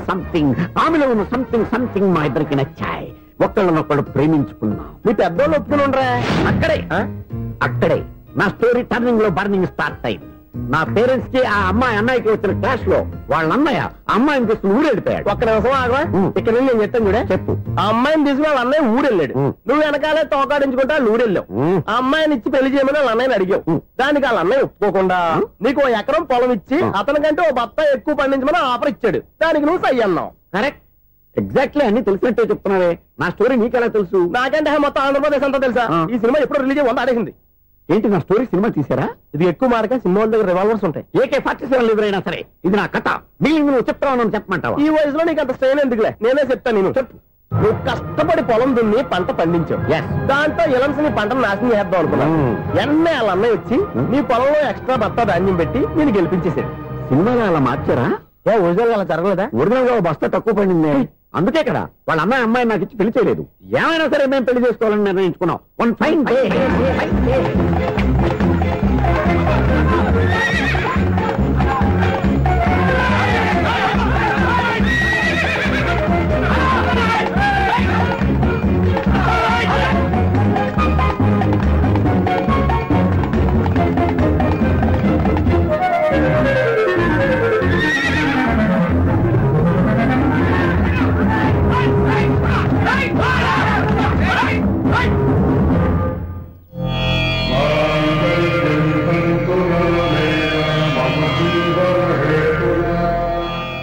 సంథింగ్ ఆమెలో ఉన్న సంథింగ్ మా ఇద్దరికి నచ్చాయి. ఒక్కళ్ళనొక్కడు ప్రేమించుకున్నాం. మీ పెద్దోళ్ళు ఒప్పుకుని ఉండరా? అక్కడే నా స్టోరీ టర్నింగ్ లో బర్నింగ్ స్టార్ట్ అయింది. నా పేరెంట్స్ కి ఆ అమ్మాయి అన్నయ్యకి వచ్చిన క్లాష్ లో వాళ్ళ అన్నయ్య అమ్మాయిని తీసుకుని ఊరెళ్ళిపోయాడు. ఒక్క నిమిషం ఆగవా? ఇక్కడ నేను చెప్తాను కూడా. చెప్పు. ఆ అమ్మాయిని తీసుకుని వాళ్ళ అన్నయ్య ఊరెళ్ళాడు. నువ్వు వెనకాలే తోకాడించుకుంటా వాళ్ళు ఊరెళ్ళావు. ఆ అమ్మాయిని ఇచ్చి పెళ్లి చేయమని వాళ్ళ అన్నయ్యని అడిగావు. దానికి వాళ్ళ అన్నయ్య ఒప్పుకోకుండా నీకు 1 ఎకరం పొలం ఇచ్చి అతనికంటే ఓ బత్త ఎక్కువ పండించమని ఆఫర్ ఇచ్చాడు. దానికి నువ్వు సై అన్నావు. కరెక్ట్, ఎగ్జాక్ట్లీ అన్ని తెలిసినట్టే చెప్తున్నావే. నా స్టోరీ నీకెలా తెలుసు? నాకంటే మొత్తం ఆంధ్రప్రదేశ్ అంతా తెలుసా? ఈ సినిమా ఎప్పుడు రిలీజ్ అయ్యి 100 ఆడేసింది. ఏంటి నా స్టోరీ సినిమా తీసారా? ఇది ఎక్కువ మార్క సినిమా దగ్గర రివాల్వర్స్ ఉంటాయి. AK-47 ఎవరైనా సరే ఇది నా కథ. మిగిలిన నువ్వు చెప్తావు చెప్పమంటావా? ఈ వయసులో నీకు అంత స్ట్రెయిన్ ఎందుకులే, నేనే చెప్తాను. నేను చెప్పు. నువ్వు కష్టపడి పొలం దున్ని పంట పండించావు. దాంతో ఇలమ్స్ నీ పంటను నాశనం చేద్దాం అనుకున్నావు. ఎన్నే వాళ్ళ అన్నయ్య వచ్చి నీ పొలంలో ఎక్స్ట్రా బత్తా ధాన్యం పెట్టి నేను గెలిపించేసాడు. సినిమాలో అలా మార్చారా? ఒరిజినల్ గా అలా జరగలేదా? ఒరిజినల్ గా బస్తా తక్కువ పడింది. అందుకే కదా వాళ్ళ అమ్మాయి నాకు ఇచ్చి పెళ్లి చేయలేదు. ఏమైనా సరే మేము పెళ్లి చేసుకోవాలని నిర్ణయించుకున్నాం. One fine day.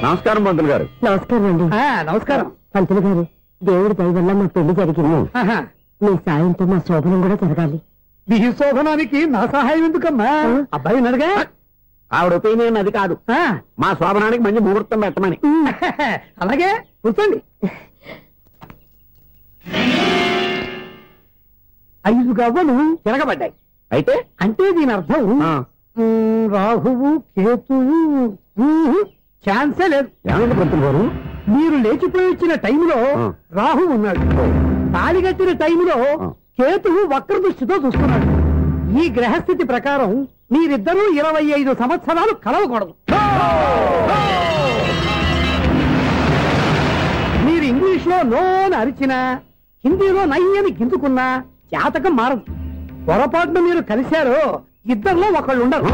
నమస్కారం పంతులు గారు. నమస్కారం అండి. నమస్కారం పంతులు గారు. దేవుడి దయ వల్ల మా పెళ్లి జరిగింది. మీ సాయంతో మా శోభనం కూడా జరగాలి. మీ శోభనానికి నా సహాయం ఎందుకమ్మా? అబ్బాయి ఉన్నాడుగా. ఆవిడ ఒపీనియన్ అది కాదు, మా శోభనానికి మంచి ముహూర్తం పెట్టమని. అలాగే కూర్చోండి. 5 గవ్వలు తిరగబడ్డాయి. అయితే అంటే దీని అర్థం రాహువు కేతువు ఛాన్సే లేదు. ఏమైంది పంతులు గారు? మీరు లేచిపోయి వచ్చిన టైంలో రాహు ఉన్నాడు. తాళిగట్టిన టైంలో కేతువు వక్ర దృష్టితో చూస్తున్నాడు. ఈ గ్రహస్థితి ప్రకారం మీరిద్దరూ 25 సంవత్సరాలు కలవకూడదు. మీరు ఇంగ్లీష్ లో నోని అరిచినా, హిందీలో నయ్యని గింజుకున్నా జాతకం మారదు. పొరపాటున మీరు కలిశారో ఇద్దరిలో ఒకళ్ళు ఉండరు.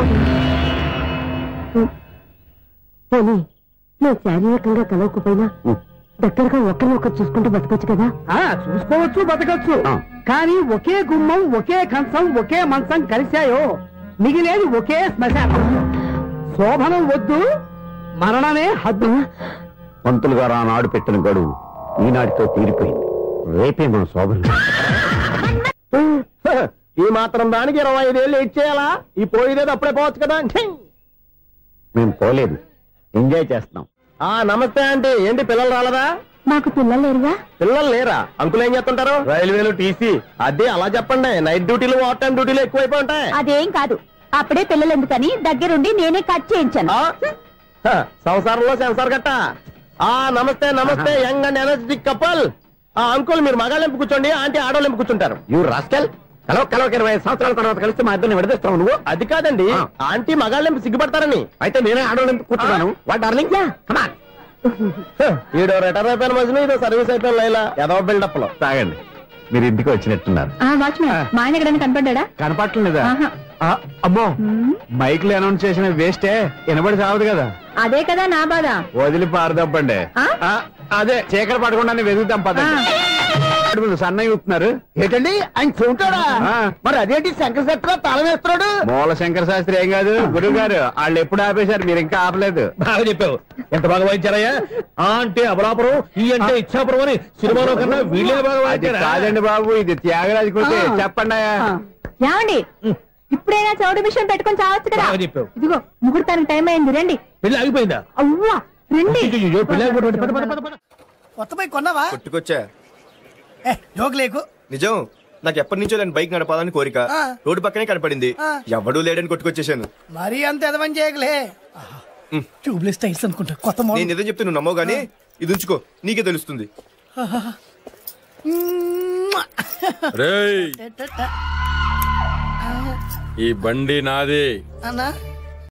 పోనీ నువ్వు శారీరకంగా కలవకపోయినా దగ్గరగా ఒకరినొకరు చూసుకుంటూ బతకొచ్చు కదా. చూసుకోవచ్చు, బతకచ్చు. కానీ ఒకే గుమ్మం, ఒకే కంచం, ఒకే మంచం కలిశాయో మిగిలేది ఒకే శ్మశానం. శోభనం వద్దు, మరణమే హద్దు. పంతులు గారు ఆనాడు పెట్టిన గడువు ఈనాటితో తీరిపోయింది. రేపే మన శోభనం. ఈ మాత్రం దానికి 25 ఏళ్ళు ఇచ్చేయాలా? ఈ పోయేదేది అప్పుడే పోవచ్చు కదా. మేము పోలేదు, ఎంజాయ్ చేస్తున్నాం. నమస్తే ఆంటీ. ఏంటి పిల్లలు రాలేదా? మాకు పిల్లలు లేరుగా? పిల్లలు లేరా? అంకుల్ ఏం చేస్తుంటారు? రైల్వేలు టీసీ. అదే అలా చెప్పండి. నైట్ డ్యూటీలు ఓవర్ టైం డ్యూటీలు ఎక్కువైపోయి ఉంటాయి. అదేం కాదు, అప్పుడే పిల్లలు ఎందుకని దగ్గరుండి నేనే కట్ చేయించాను. సంసారంలో సెన్సార్ గట్ట. నమస్తే నమస్తే, young and energetic couple. Uncle మీరు మగాళ్ళెంపు కూర్చోండి, ఆంటీ ఆడోళ్ళెంపు కూర్చుంటారు. యూ రాస్కెల్, కలవక 20 సంవత్సరాల తర్వాత కలిస్తే మా ఇద్దరిని విడదీస్తావు నువ్వు. అది కాదండి, ఆంటీ మగాళ్ళెంపు సిగ్గుపడతారని. అయితే నేనే ఆడోళ్ళెంపు కూర్చున్నాను. What darling, come on. ఈడో రిటైర్ అయిపోయిన మధ్యలో ఇదో సర్వీస్ అయిపోయిన లైలా ఏదో బిల్డప్ లో. తాగండి, మీరు ఇంటికి వచ్చినట్టున్నారు. వాచ్మెన్ మా ఆయన ఎక్కడైనా కనపడ్డా? కనపడలేదా? అమ్మో, మైక్ లో అనౌన్స్ చేసిన వేస్టే, వినబడి సావదు కదా. అదే కదా నా బాధ. వదిలి పారదప్పండి. అదే చీకటి పడకుండా వెతుకుతాం పదండి. సన్నయ్య చూస్తున్నారు ఏంటండి? ఆయన చూంటాడా? మరి అదేంటి శంకర శాస్త్రి తాళం వేస్తున్నాడు? మూల శంకర శాస్త్రి ఏం కాదు, గురువు గారు. వాళ్ళు ఎప్పుడు ఆపేశారు, మీరు ఇంకా ఆపలేదు. బాగా చెప్పావు, ఎంత బాగా వాయించారయ్యా. ఆ అంటే అబలాపురం, ఈ అంటే ఇచ్చాపురం అని సినిమాలో కన్నా వీళ్ళే బాగా వాయించారు. కాదండి బాబు, ఇది త్యాగరాజు కృతి. చెప్పండి. ఏమండి, ఇప్పుడైనా చౌడు మిషన్ పెట్టుకొని చావచ్చు కదా. చెప్పావు. ఇదిగో ముహూర్తానికి టైం అయింది, రండి. పెళ్లి ఆగిపోయిందా? అవ్వా రండి. కొత్త బైక్ కొన్నావా? కొట్టుకొచ్చా. జోక్ లేకు. నిజం, నాకు ఎప్పటి నుంచో దాని బైక్ నడపాలని కోరిక. రోడ్డు పక్కనే కనపడింది, ఎవడూ లేడని కొట్టుకొచ్చేసాను. మరీ అంత ఎదవని చేయగలే. ట్యూబ్లెస్ టైల్స్ అనుకుంటా, కొత్త మోడల్. నేను ఏదో చెప్తే నువ్వు నమ్మవు గానీ ఇది ఉంచుకో, నీకే తెలుస్తుంది. రేయ్, ఈ బండి నాది. అన్నా